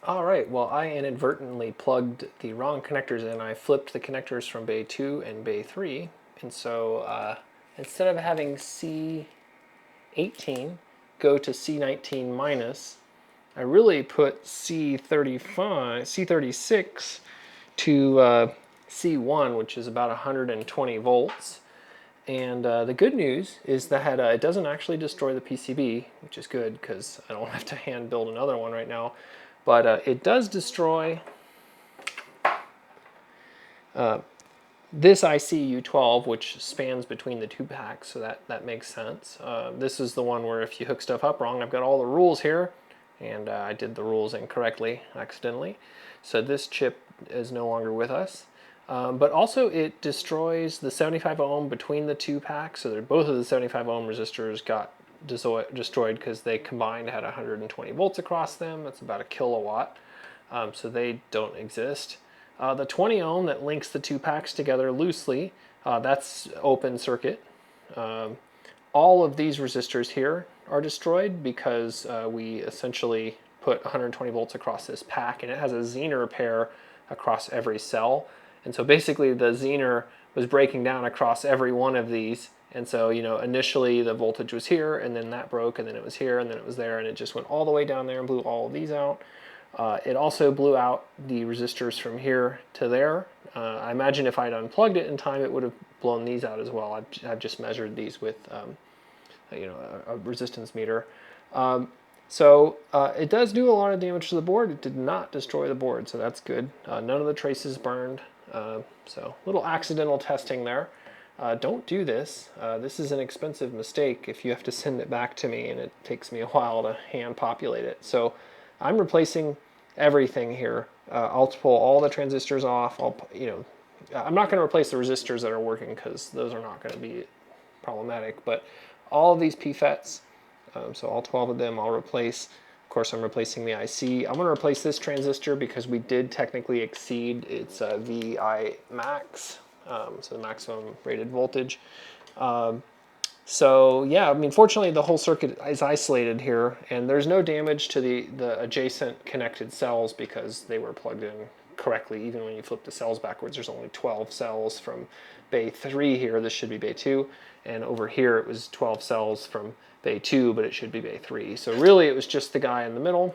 All right, well, I inadvertently plugged the wrong connectors in. I flipped the connectors from bay 2 and bay 3. And so instead of having C18 go to C19 minus, I really put C36 to C1, which is about 120 volts. And the good news is that it doesn't actually destroy the PCB, which is good because I don't have to hand build another one right now. But it does destroy this IC U12, which spans between the two packs, so that makes sense. This is the one where if you hook stuff up wrong, I've got all the rules here, and I did the rules incorrectly, accidentally. So this chip is no longer with us. But also it destroys the 75 ohm between the two packs, so that both of the 75 ohm resistors got destroyed because they combined had 120 volts across them. That's about a kilowatt, so they don't exist. The 20 ohm that links the two packs together loosely, that's open circuit. All of these resistors here are destroyed because we essentially put 120 volts across this pack, and it has a Zener pair across every cell. And so basically the Zener was breaking down across every one of these. And so, initially the voltage was here, and then that broke, and then it was here, and then it was there, and it just went all the way down there and blew all of these out. It also blew out the resistors from here to there. I imagine if I'd unplugged it in time, it would have blown these out as well. I've just measured these with a resistance meter. So it does do a lot of damage to the board. It did not destroy the board, so that's good. None of the traces burned. So little accidental testing there. Don't do this. This is an expensive mistake if you have to send it back to me, and it takes me a while to hand populate it. So I'm replacing everything here. I'll pull all the transistors off. I'm not going to replace the resistors that are working because those are not going to be problematic, but all of these PFETs, so all 12 of them I'll replace. Of course, I'm replacing the IC. I'm going to replace this transistor because we did technically exceed its VI max, so the maximum rated voltage. So yeah, I mean, fortunately the whole circuit is isolated here, and there's no damage to the adjacent connected cells because they were plugged in correctly. Even when you flip the cells backwards, there's only 12 cells from bay 3 here. This should be bay 2, and over here it was 12 cells from bay 2, but it should be bay 3. So really it was just the guy in the middle.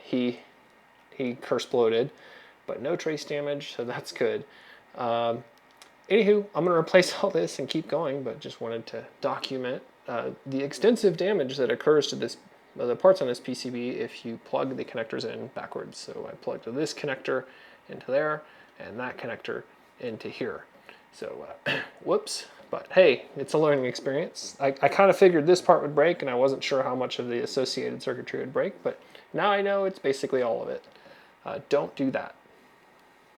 He curse bloated, but no trace damage, so that's good. Anywho, I'm going to replace all this and keep going, but just wanted to document the extensive damage that occurs to the parts on this PCB if you plug the connectors in backwards. So I plugged this connector into there, and that connector into here. So, whoops. But hey, it's a learning experience. I kind of figured this part would break, and I wasn't sure how much of the associated circuitry would break, but now I know it's basically all of it. Don't do that.